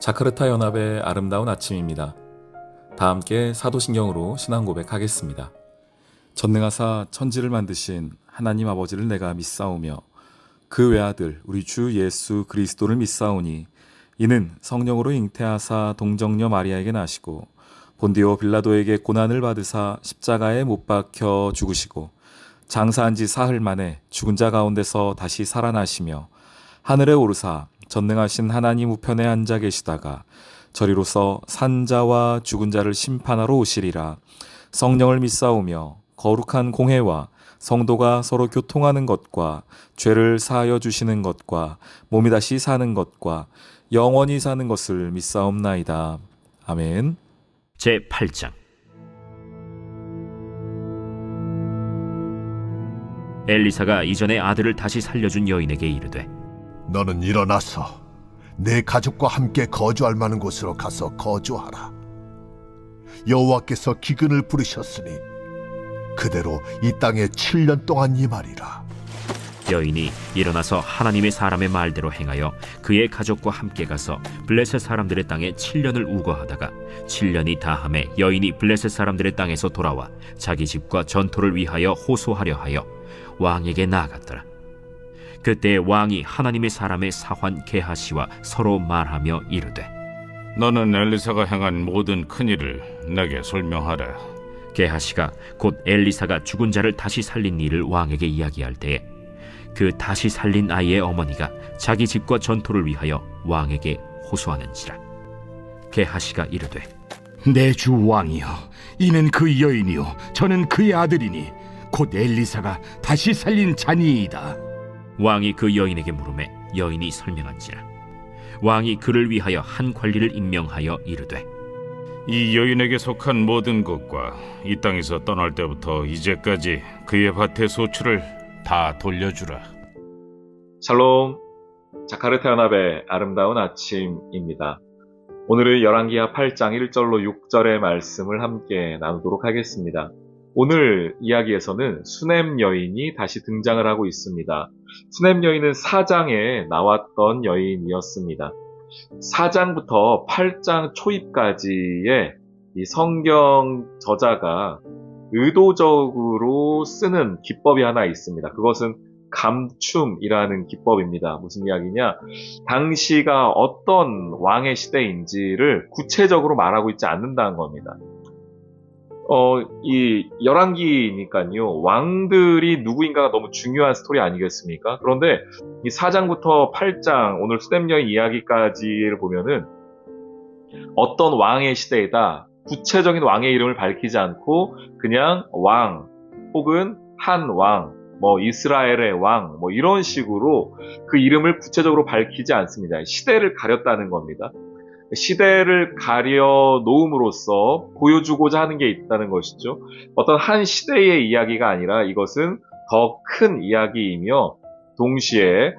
자카르타 연합의 아름다운 아침입니다. 다 함께 사도신경으로 신앙 고백하겠습니다. 전능하사 천지를 만드신 하나님 아버지를 내가 믿사오며 그 외아들 우리 주 예수 그리스도를 믿사오니 이는 성령으로 잉태하사 동정녀 마리아에게 나시고 본디오 빌라도에게 고난을 받으사 십자가에 못 박혀 죽으시고 장사한 지 사흘 만에 죽은 자 가운데서 다시 살아나시며 하늘에 오르사 전능하신 하나님 우편에 앉아 계시다가 저리로서 산자와 죽은 자를 심판하러 오시리라. 성령을 믿사오며 거룩한 공회와 성도가 서로 교통하는 것과 죄를 사하여 주시는 것과 몸이 다시 사는 것과 영원히 사는 것을 믿사옵나이다. 아멘. 제8장 엘리사가 이전에 아들을 다시 살려준 여인에게 이르되 너는 일어나서 내 가족과 함께 거주할 만한 곳으로 가서 거주하라. 여호와께서 기근을 부르셨으니 그대로 이 땅에 7년 동안 임하리라. 여인이 일어나서 하나님의 사람의 말대로 행하여 그의 가족과 함께 가서 블레셋 사람들의 땅에 7년을 우거하다가 7년이 다함에 여인이 블레셋 사람들의 땅에서 돌아와 자기 집과 전토를 위하여 호소하려 하여 왕에게 나아갔더라. 그때 왕이 하나님의 사람의 사환 게하시와 서로 말하며 이르되 너는 엘리사가 행한 모든 큰일을 내게 설명하라. 게하시가 곧 엘리사가 죽은 자를 다시 살린 일을 왕에게 이야기할 때에 그 다시 살린 아이의 어머니가 자기 집과 전토를 위하여 왕에게 호소하는지라. 게하시가 이르되 내 주 왕이여, 이는 그 여인이요 저는 그의 아들이니 곧 엘리사가 다시 살린 자니이다. 왕이 그 여인에게 물으매 여인이 설명한지라. 왕이 그를 위하여 한 관리를 임명하여 이르되 이 여인에게 속한 모든 것과 이 땅에서 떠날 때부터 이제까지 그의 밭의 소출을 다 돌려주라. 샬롬, 자카르타 연합의 아름다운 아침입니다. 오늘은 열왕기하 8장 1절로 6절의 말씀을 함께 나누도록 하겠습니다. 오늘 이야기에서는 수넴 여인이 다시 등장을 하고 있습니다. 수넴 여인은 4장에 나왔던 여인이었습니다. 4장부터 8장 초입까지의 이 성경 저자가 의도적으로 쓰는 기법이 하나 있습니다. 그것은 감춤이라는 기법입니다. 무슨 이야기냐? 당시가 어떤 왕의 시대인지를 구체적으로 말하고 있지 않는다는 겁니다. 이 열왕기니까요, 왕들이 누구인가가 너무 중요한 스토리 아니겠습니까? 그런데 이 4장부터 8장, 오늘 수넴 여인 이야기까지를 보면은 어떤 왕의 시대이다, 구체적인 왕의 이름을 밝히지 않고 그냥 왕, 혹은 한 왕, 이스라엘의 왕, 이런 식으로 그 이름을 구체적으로 밝히지 않습니다. 시대를 가렸다는 겁니다. 시대를 가려 놓음으로써 보여주고자 하는 게 있다는 것이죠. 어떤 한 시대의 이야기가 아니라 이것은 더 큰 이야기이며 동시에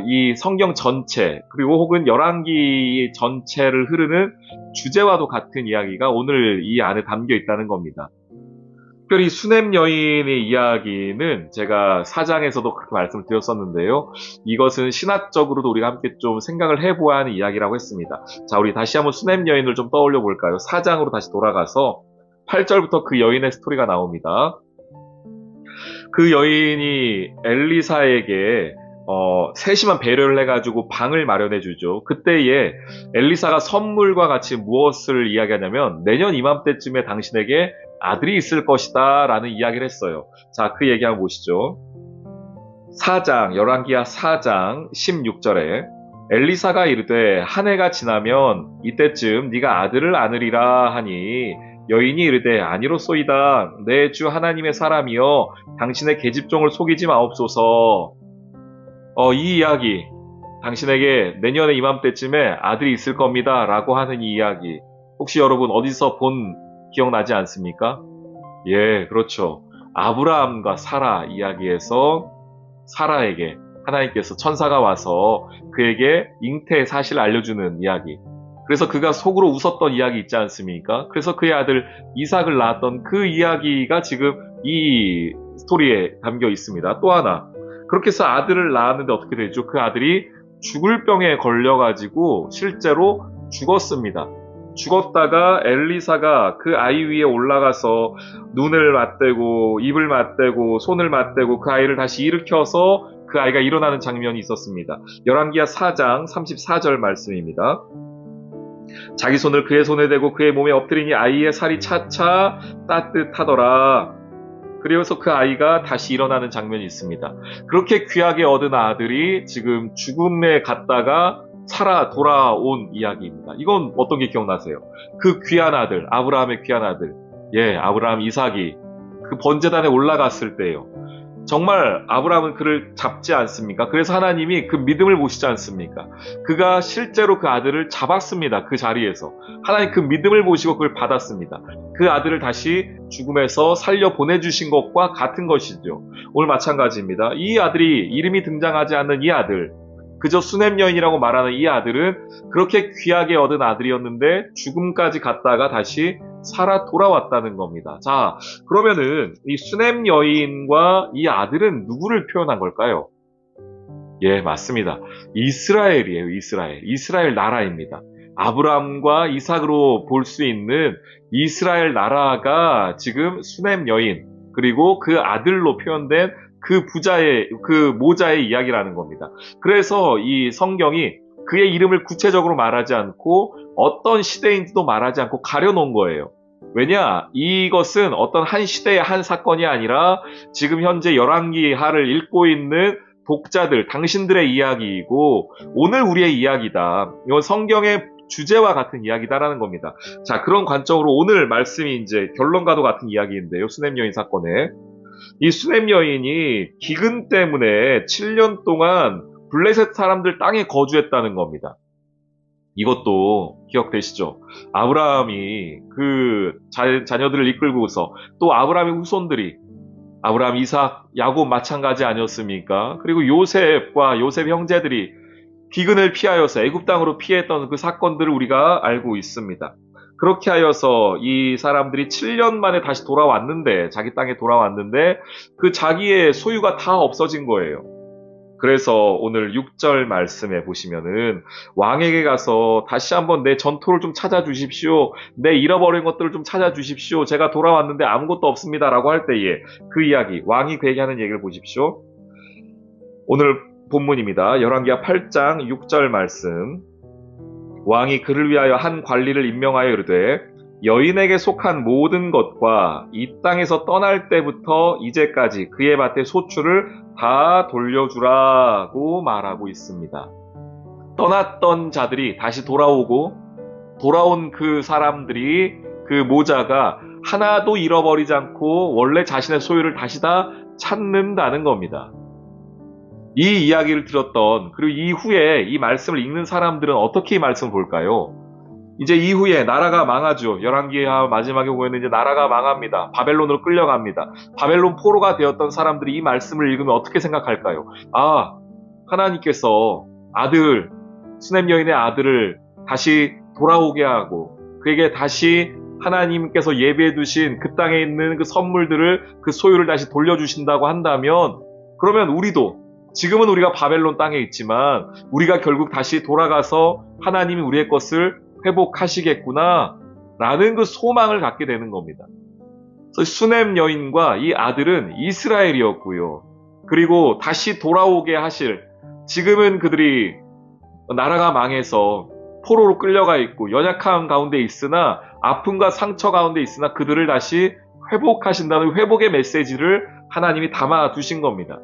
이 성경 전체 그리고 혹은 열왕기 전체를 흐르는 주제와도 같은 이야기가 오늘 이 안에 담겨 있다는 겁니다. 특별히 수넴 여인의 이야기는 제가 4장에서도 그렇게 말씀을 드렸었는데요. 이것은 신학적으로도 우리가 함께 좀 생각을 해보아야 하는 이야기라고 했습니다. 자, 우리 다시 한번 수넴 여인을 좀 떠올려 볼까요? 4장으로 다시 돌아가서 8절부터 그 여인의 스토리가 나옵니다. 그 여인이 엘리사에게 세심한 배려를 해가지고 방을 마련해 주죠. 그때에 엘리사가 선물과 같이 무엇을 이야기하냐면 내년 이맘때쯤에 당신에게 아들이 있을 것이다 라는 이야기를 했어요. 자, 그 얘기 한번 보시죠. 4장, 열왕기하 4장 16절에 엘리사가 이르되 한 해가 지나면 이때쯤 네가 아들을 안으리라 하니 여인이 이르되 아니로소이다. 내 주 하나님의 사람이여 당신의 계집종을 속이지 마옵소서. 이 이야기, 당신에게 내년에 이맘때쯤에 아들이 있을 겁니다 라고 하는 이 이야기, 혹시 여러분 어디서 본 기억나지 않습니까? 예, 그렇죠. 아브라함과 사라 이야기에서 사라에게 하나님께서 천사가 와서 그에게 잉태의 사실을 알려주는 이야기. 그래서 그가 속으로 웃었던 이야기 있지 않습니까? 그래서 그의 아들 이삭을 낳았던 그 이야기가 지금 이 스토리에 담겨 있습니다. 또 하나, 그렇게 해서 아들을 낳았는데 어떻게 되죠? 그 아들이 죽을 병에 걸려가지고 실제로 죽었습니다. 죽었다가 엘리사가 그 아이 위에 올라가서 눈을 맞대고 입을 맞대고 손을 맞대고 그 아이를 다시 일으켜서 그 아이가 일어나는 장면이 있었습니다. 열왕기하 4장 34절 말씀입니다. 자기 손을 그의 손에 대고 그의 몸에 엎드리니 아이의 살이 차차 따뜻하더라. 그래서 그 아이가 다시 일어나는 장면이 있습니다. 그렇게 귀하게 얻은 아들이 지금 죽음에 갔다가 살아 돌아온 이야기입니다. 이건 어떤 게 기억나세요? 그 귀한 아들, 아브라함의 귀한 아들, 아브라함 이삭이 그 번제단에 올라갔을 때예요. 정말 아브라함은 그를 잡지 않습니까? 그래서 하나님이 그 믿음을 보시지 않습니까? 그가 실제로 그 아들을 잡았습니다. 그 자리에서. 하나님 그 믿음을 보시고 그걸 받았습니다. 그 아들을 다시 죽음에서 살려 보내주신 것과 같은 것이죠. 오늘 마찬가지입니다. 이 아들이, 이름이 등장하지 않는 이 아들, 그저 수넴 여인이라고 말하는 이 아들은 그렇게 귀하게 얻은 아들이었는데 죽음까지 갔다가 다시 살아 돌아왔다는 겁니다. 자, 그러면은 이 수넴 여인과 이 아들은 누구를 표현한 걸까요? 맞습니다. 이스라엘이에요. 이스라엘 나라입니다. 아브라함과 이삭으로 볼 수 있는 이스라엘 나라가 지금 수넴 여인 그리고 그 아들로 표현된 그 모자의 이야기라는 겁니다. 그래서 이 성경이 그의 이름을 구체적으로 말하지 않고 어떤 시대인지도 말하지 않고 가려놓은 거예요. 왜냐? 이것은 어떤 한 시대의 한 사건이 아니라 지금 현재 열왕기하를 읽고 있는 독자들, 당신들의 이야기이고 오늘 우리의 이야기다. 이건 성경의 주제와 같은 이야기다라는 겁니다. 자, 그런 관점으로 오늘 말씀이 이제 결론과도 같은 이야기인데요. 수넴 여인 사건에. 이 수넴 여인이 기근 때문에 7년 동안 블레셋 사람들 땅에 거주했다는 겁니다. 이것도 기억되시죠? 아브라함이 그 자녀들을 이끌고서 또 아브라함의 후손들이 아브라함, 이삭, 야곱 마찬가지 아니었습니까? 그리고 요셉과 요셉 형제들이 기근을 피하여서 애굽 땅으로 피했던 그 사건들을 우리가 알고 있습니다. 그렇게 하여서 이 사람들이 7년 만에 다시 돌아왔는데, 자기 땅에 돌아왔는데, 그 자기의 소유가 다 없어진 거예요. 그래서 오늘 6절 말씀에 보시면은, 왕에게 가서 다시 한번 내 전토를 좀 찾아주십시오. 내 잃어버린 것들을 좀 찾아주십시오. 제가 돌아왔는데 아무것도 없습니다. 라고 할 때에 그 이야기, 왕이 그에게 하는 얘기를 보십시오. 오늘 본문입니다. 열왕기하 8장 6절 말씀. 왕이 그를 위하여 한 관리를 임명하여 이르되 여인에게 속한 모든 것과 이 땅에서 떠날 때부터 이제까지 그의 밭의 소출을 다 돌려주라고 말하고 있습니다. 떠났던 자들이 다시 돌아오고 돌아온 그 사람들이 그 모자가 하나도 잃어버리지 않고 원래 자신의 소유를 다시 다 찾는다는 겁니다. 이 이야기를 들었던 그리고 이후에 이 말씀을 읽는 사람들은 어떻게 이 말씀을 볼까요? 이제 이후에 나라가 망하죠. 열왕기하 마지막에 보면 이제 나라가 망합니다. 바벨론으로 끌려갑니다. 바벨론 포로가 되었던 사람들이 이 말씀을 읽으면 어떻게 생각할까요? 아, 하나님께서 아들, 수넴 여인의 아들을 다시 돌아오게 하고 그에게 다시 하나님께서 예비해 두신 그 땅에 있는 그 선물들을 그 소유를 다시 돌려주신다고 한다면 그러면 우리도 지금은 우리가 바벨론 땅에 있지만 우리가 결국 다시 돌아가서 하나님이 우리의 것을 회복하시겠구나 라는 그 소망을 갖게 되는 겁니다. 그래서 수넴 여인과 이 아들은 이스라엘이었고요. 그리고 다시 돌아오게 하실 지금은 그들이 나라가 망해서 포로로 끌려가 있고 연약함 가운데 있으나 아픔과 상처 가운데 있으나 그들을 다시 회복하신다는 회복의 메시지를 하나님이 담아 두신 겁니다.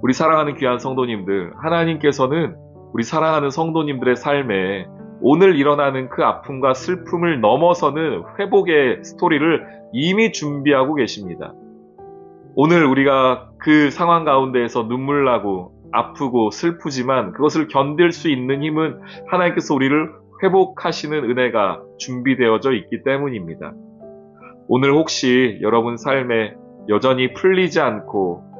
우리 사랑하는 귀한 성도님들, 하나님께서는 우리 사랑하는 성도님들의 삶에 오늘 일어나는 그 아픔과 슬픔을 넘어서는 회복의 스토리를 이미 준비하고 계십니다. 오늘 우리가 그 상황 가운데에서 눈물 나고 아프고 슬프지만 그것을 견딜 수 있는 힘은 하나님께서 우리를 회복하시는 은혜가 준비되어져 있기 때문입니다. 오늘 혹시 여러분 삶에 여전히 풀리지 않고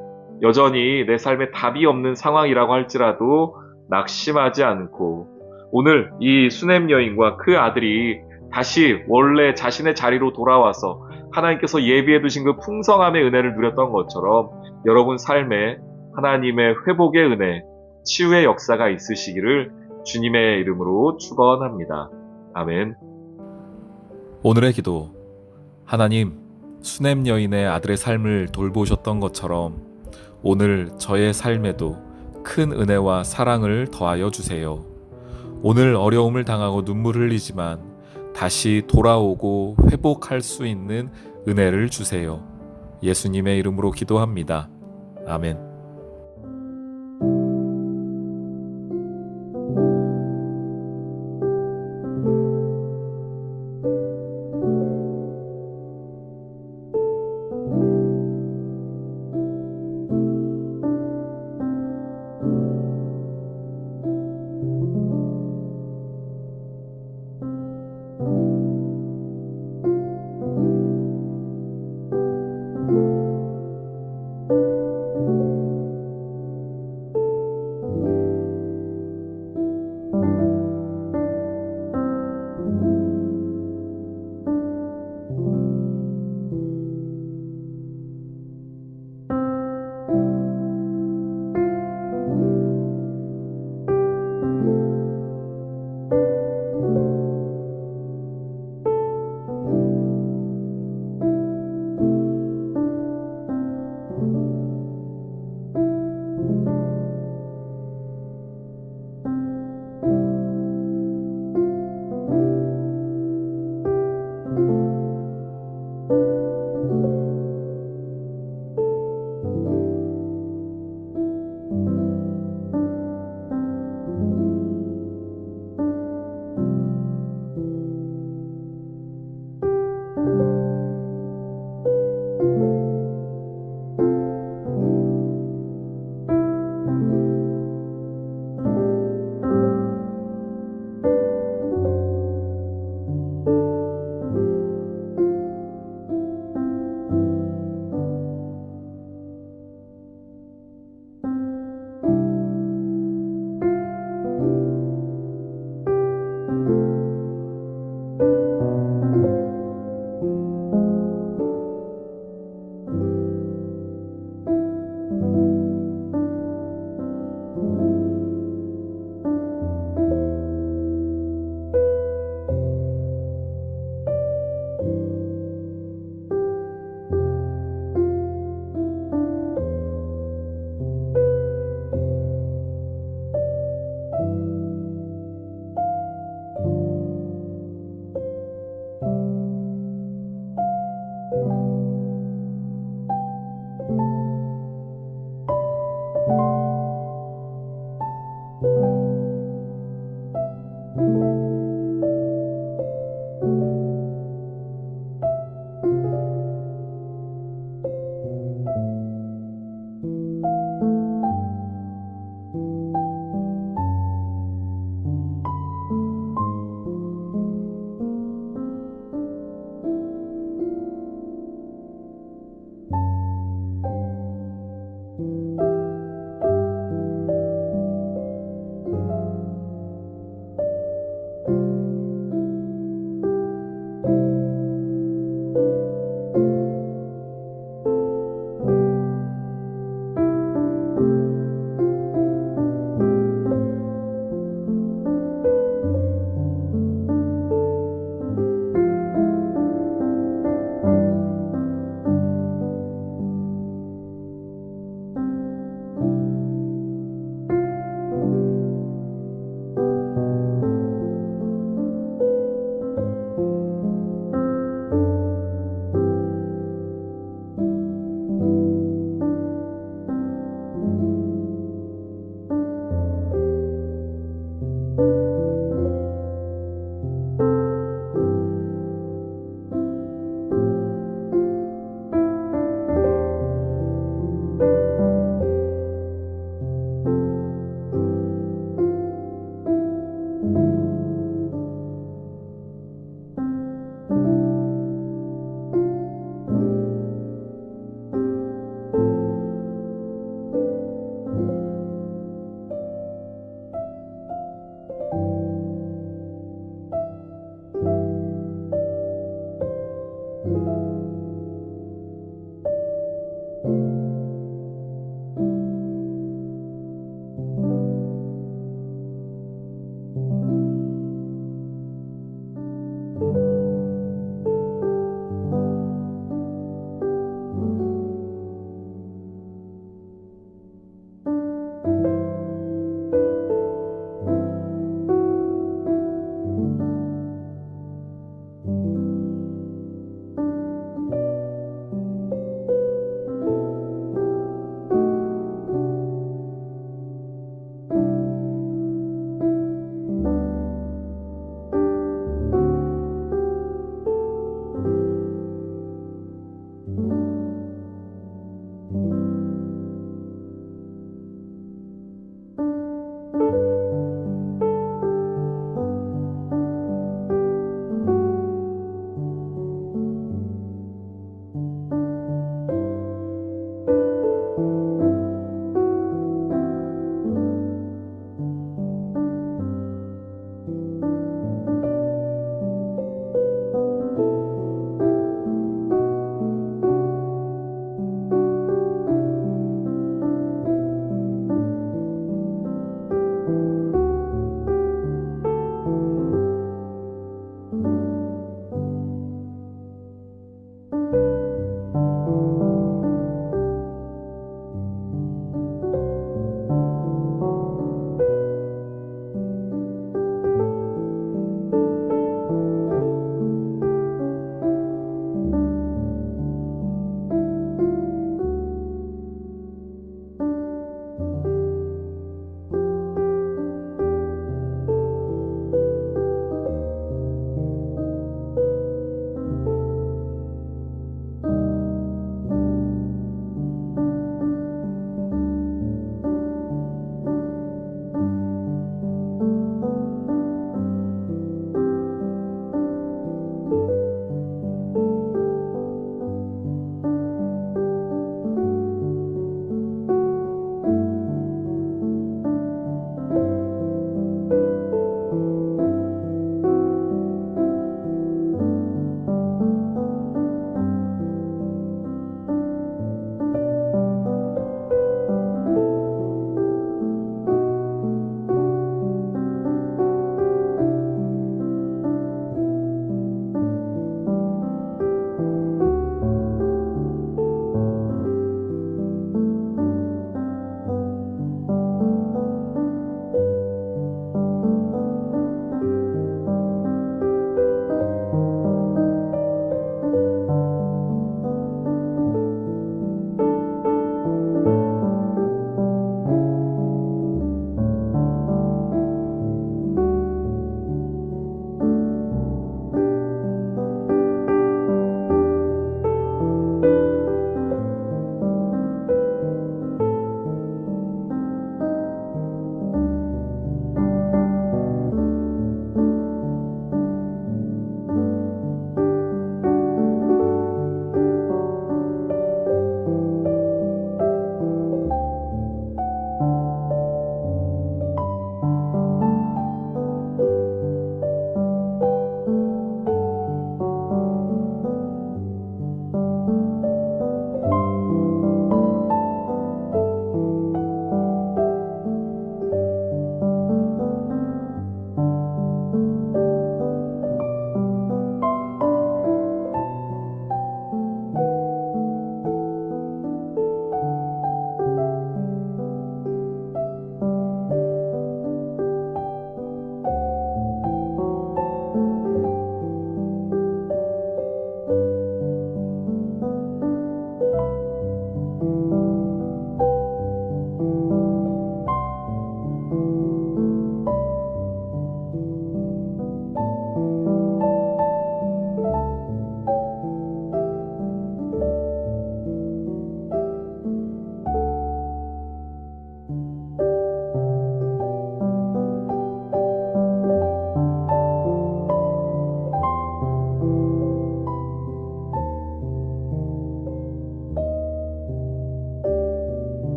여전히 내 삶에 답이 없는 상황이라고 할지라도 낙심하지 않고 오늘 이 수넴 여인과 그 아들이 다시 원래 자신의 자리로 돌아와서 하나님께서 예비해 두신 그 풍성함의 은혜를 누렸던 것처럼 여러분 삶에 하나님의 회복의 은혜, 치유의 역사가 있으시기를 주님의 이름으로 축원합니다. 아멘. 오늘의 기도. 하나님, 수냄 여인의 아들의 삶을 돌보셨던 것처럼 오늘 저의 삶에도 큰 은혜와 사랑을 더하여 주세요. 오늘 어려움을 당하고 눈물 흘리지만 다시 돌아오고 회복할 수 있는 은혜를 주세요. 예수님의 이름으로 기도합니다. 아멘.